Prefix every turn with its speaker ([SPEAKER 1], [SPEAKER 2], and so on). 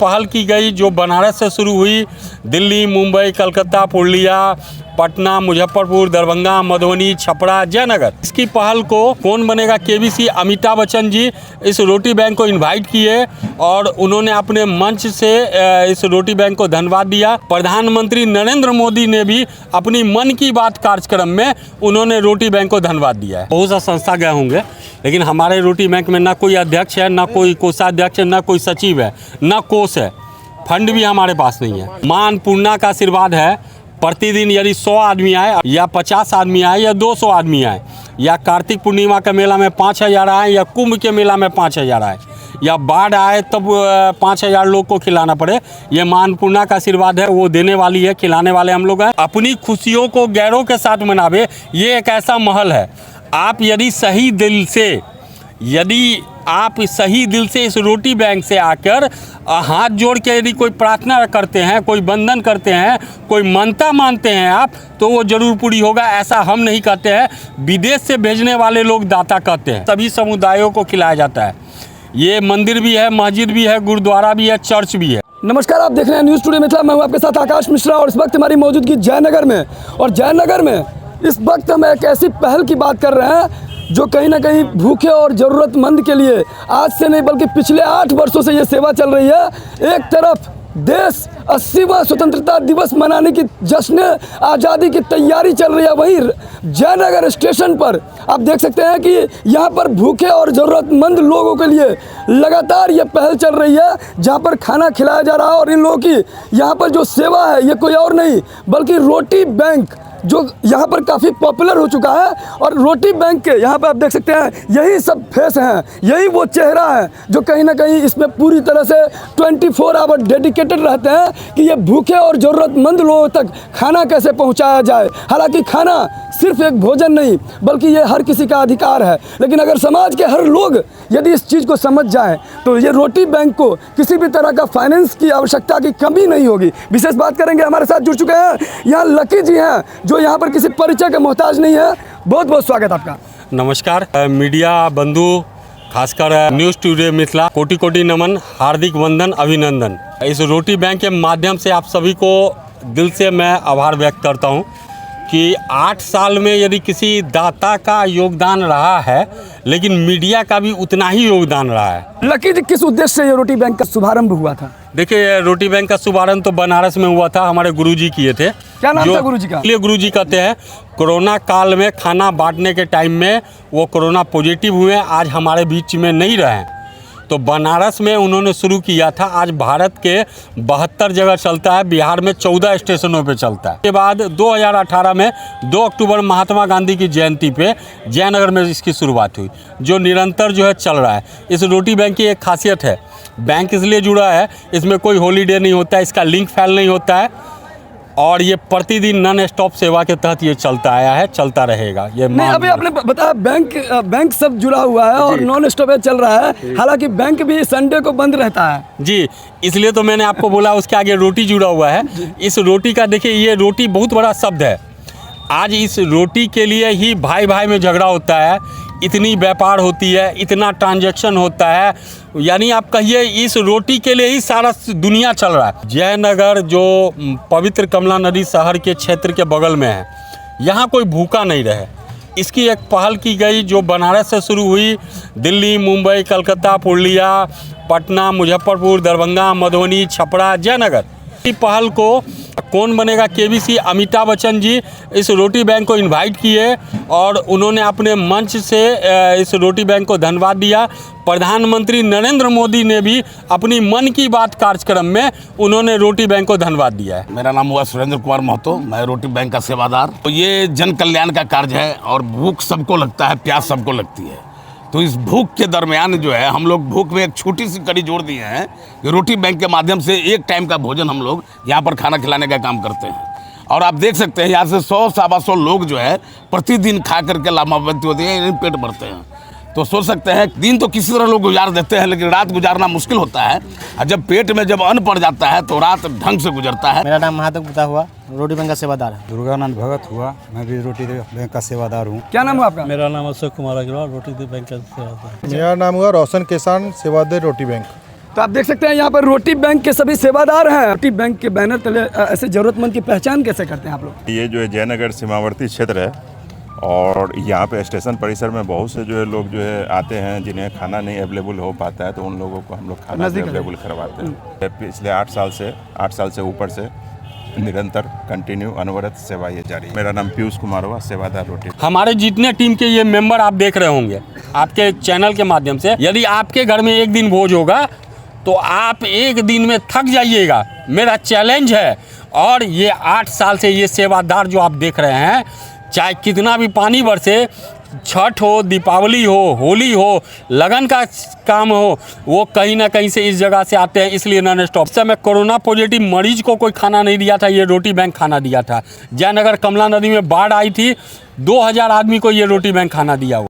[SPEAKER 1] पहल की गई जो बनारस से शुरू हुई, दिल्ली, मुंबई, कलकत्ता, पूर्णिया, पटना, मुजफ्फरपुर, दरभंगा, मधुबनी, छपरा, जयनगर। इसकी पहल को कौन बनेगा केबीसी अमिताभ बच्चन जी इस रोटी बैंक को इनवाइट किए और उन्होंने अपने मंच से इस रोटी बैंक को धन्यवाद दिया। प्रधानमंत्री नरेंद्र मोदी ने भी अपनी मन की बात कार्यक्रम में उन्होंने रोटी बैंक को धन्यवाद दिया है। बहुत सा संस्था गए होंगे, लेकिन हमारे रोटी बैंक में ना कोई अध्यक्ष है, ना कोई कोषाध्यक्ष है, ना कोई सचिव है, ना कोष है, फंड भी हमारे पास नहीं है। मां अन्नपूर्णा का आशीर्वाद है। प्रतिदिन यदि 100 आदमी आए या 50 आदमी आए या 200 आदमी आए, या कार्तिक पूर्णिमा के मेला में 5000 आए या कुंभ के मेला में 5000 आए या बाढ़ आए तब 5000 लोग को खिलाना पड़े, ये मां अन्नपूर्णा का आशीर्वाद है। वो देने वाली है, खिलाने वाले हम लोग हैं। अपनी खुशियों को गैरों के साथ मनावे, ये एक ऐसा महल है। आप यदि सही दिल से इस रोटी बैंक से आकर हाथ जोड़ के यदि कोई प्रार्थना करते हैं, कोई बंधन करते हैं, कोई मानता मानते हैं आप, तो वो जरूर पूरी होगा। ऐसा हम नहीं कहते हैं, विदेश से भेजने वाले लोग दाता कहते हैं। सभी समुदायों को खिलाया जाता है। ये मंदिर भी है, मस्जिद भी है, गुरुद्वारा भी है, चर्च भी है।
[SPEAKER 2] नमस्कार, आप देख रहे हैं न्यूज़ टुडे मिथिला। मैं हूं आपके साथ आकाश मिश्रा और इस वक्त हमारी मौजूदगी जयनगर में। और जयनगर में इस वक्त हम एक ऐसी पहल की बात कर रहे हैं जो कहीं ना कहीं भूखे और ज़रूरतमंद के लिए आज से नहीं बल्कि पिछले 8 वर्षों से ये सेवा चल रही है। एक तरफ देश 80वां स्वतंत्रता दिवस मनाने की जश्न आज़ादी की तैयारी चल रही है, वहीं जयनगर स्टेशन पर आप देख सकते हैं कि यहाँ पर भूखे और ज़रूरतमंद लोगों के लिए लगातार ये पहल चल रही है, जहाँ पर खाना खिलाया जा रहा है। और इन लोगों की यहाँ पर जो सेवा है ये कोई और नहीं बल्कि रोटी बैंक, जो यहाँ पर काफ़ी पॉपुलर हो चुका है। और रोटी बैंक के यहाँ पर आप देख सकते हैं यही सब फेस हैं, यही वो चेहरा है जो कहीं ना कहीं इसमें पूरी तरह से 24 आवर डेडिकेटेड रहते हैं कि ये भूखे और ज़रूरतमंद लोगों तक खाना कैसे पहुँचाया जाए। हालांकि खाना सिर्फ एक भोजन नहीं बल्कि ये हर किसी का अधिकार है, लेकिन अगर समाज के हर लोग यदि इस चीज़ को समझ जाएं तो ये रोटी बैंक को किसी भी तरह का फाइनेंस की आवश्यकता की कमी नहीं होगी। विशेष बात करेंगे, हमारे साथ जुड़ चुके हैं यहाँ लकी जी हैं जो यहाँ पर किसी परिचय का मोहताज नहीं है। बहुत बहुत स्वागत आपका।
[SPEAKER 1] नमस्कार मीडिया बंधु, खासकर न्यूज़ टुडे मिथिला, कोटि कोटि नमन, हार्दिक वंदन, अभिनंदन। इस रोटी बैंक के माध्यम से आप सभी को दिल से मैं आभार व्यक्त करता हूँ कि 8 साल में यदि किसी दाता का योगदान रहा है, लेकिन मीडिया का भी उतना ही योगदान रहा है।
[SPEAKER 2] लकी जी, किस उद्देश्य से ये रोटी बैंक का शुभारंभ हुआ था?
[SPEAKER 1] देखिए, रोटी बैंक का शुभारंभ तो बनारस में हुआ था, हमारे गुरुजी किए थे।
[SPEAKER 2] क्या नाम था गुरुजी का?
[SPEAKER 1] गुरुजी कहते हैं, कोरोना काल में खाना बांटने के टाइम में वो कोरोना पॉजिटिव हुए, आज हमारे बीच में नहीं रहे, तो बनारस में उन्होंने शुरू किया था। आज भारत के 72 जगह चलता है, बिहार में 14 स्टेशनों पे चलता है। उसके बाद 2018 में 2 अक्टूबर महात्मा गांधी की जयंती पे जयनगर में इसकी शुरुआत हुई, जो निरंतर जो है चल रहा है। इस रोटी बैंक की एक खासियत है, बैंक इसलिए जुड़ा है, इसमें कोई हॉलीडे नहीं होता है, इसका लिंक फैल नहीं होता है, और ये प्रतिदिन नॉन स्टॉप सेवा के तहत ये चलता आया है, चलता रहेगा। ये
[SPEAKER 2] नहीं, अभी आपने बताया बैंक सब जुड़ा हुआ है और नॉन स्टॉप चल रहा है। हालांकि बैंक भी संडे को बंद रहता है
[SPEAKER 1] जी, इसलिए तो मैंने आपको बोला उसके आगे रोटी जुड़ा हुआ है। इस रोटी का देखिए, ये रोटी बहुत बड़ा शब्द है। आज इस रोटी के लिए ही भाई भाई में झगड़ा होता है, इतनी व्यापार होती है, इतना ट्रांजैक्शन होता है, यानी आप कहिए इस रोटी के लिए ही सारा दुनिया चल रहा है। जयनगर जो पवित्र कमला नदी शहर के क्षेत्र के बगल में है, यहाँ कोई भूखा नहीं रहे, इसकी एक पहल की गई जो बनारस से शुरू हुई, दिल्ली, मुंबई, कलकत्ता, पूर्णिया, पटना, मुजफ्फरपुर, दरभंगा, मधुबनी, छपरा, जयनगर। इस पहल को कौन बनेगा केबीसी अमिताभ बच्चन जी इस रोटी बैंक को इनवाइट किए और उन्होंने अपने मंच से इस रोटी बैंक को धन्यवाद दिया। प्रधानमंत्री नरेंद्र मोदी ने भी अपनी मन की बात कार्यक्रम में उन्होंने रोटी बैंक को धन्यवाद दिया है।
[SPEAKER 3] मेरा नाम हुआ सुरेंद्र कुमार महतो, मैं रोटी बैंक का सेवादार। तो ये जन कल्याण का कार्य है और भूख सबको लगता है, प्यास सबको लगती है। तो इस भूख के दरमियान जो है, हम लोग भूख में एक छोटी सी कड़ी जोड़ दिए हैं कि रोटी बैंक के माध्यम से एक टाइम का भोजन हम लोग यहाँ पर खाना खिलाने का काम करते हैं। और आप देख सकते हैं यहाँ से 100-125 लोग जो है प्रतिदिन खा करके लाभान्वित होते हैं, पेट भरते हैं। तो सोच सकते हैं दिन तो किसी तरह लोग गुजार देते हैं, लेकिन रात गुजारना मुश्किल होता है। और जब पेट में जब अन्न पड़ जाता है तो रात ढंग से गुजरता है।
[SPEAKER 4] मेरा नाम महादेव गुप्ता हुआ, रोटी बैंक का सेवादार है।
[SPEAKER 5] दुर्गानंद भगत हुआ, मैं भी रोटी बैंक का सेवादार हूँ।
[SPEAKER 2] क्या नाम हुआ आपका?
[SPEAKER 6] मेरा नाम अशोक कुमार अग्रवाल, रोटी बैंक का सेवादार।
[SPEAKER 5] मेरा नाम हुआ रोशन किसान, सेवादार रोटी बैंक।
[SPEAKER 2] तो आप देख सकते हैं यहाँ पर रोटी बैंक के सभी सेवादार हैं। रोटी बैंक के बैनर तले ऐसे ज़रूरतमंद की पहचान कैसे करते हैं आप लोग?
[SPEAKER 6] ये जो है जयनगर सीमावर्ती क्षेत्र है और यहाँ पे स्टेशन परिसर में बहुत से जो है लोग जो है आते हैं जिन्हें खाना नहीं अवेलेबल हो पाता है, तो उन लोगों को हम लोग खाना
[SPEAKER 2] नज़दीक है।
[SPEAKER 6] अवेलेबल करवाते हैं। पिछले 8 साल से ऊपर से निरंतर कंटिन्यू अनवरत सेवा ये जारी है। मेरा नाम पीयूष कुमार हुआ, सेवादार रोटी।
[SPEAKER 1] हमारे जितने टीम के ये मेंबर आप देख रहे होंगे आपके चैनल के माध्यम से, यदि आपके घर में एक दिन भोज होगा तो आप एक दिन में थक जाइएगा, मेरा चैलेंज है। और ये 8 साल से ये सेवादार जो आप देख रहे हैं, चाहे कितना भी पानी बरसे, छठ हो, दीपावली हो, होली हो, लगन का काम हो, वो कहीं ना कहीं से इस जगह से आते हैं, इसलिए नॉन स्टॉप। इस समय कोरोना पॉजिटिव मरीज को कोई खाना नहीं दिया था, ये रोटी बैंक खाना दिया था। जयनगर कमला नदी में बाढ़ आई थी, 2000 आदमी को ये रोटी बैंक खाना दिया हुआ।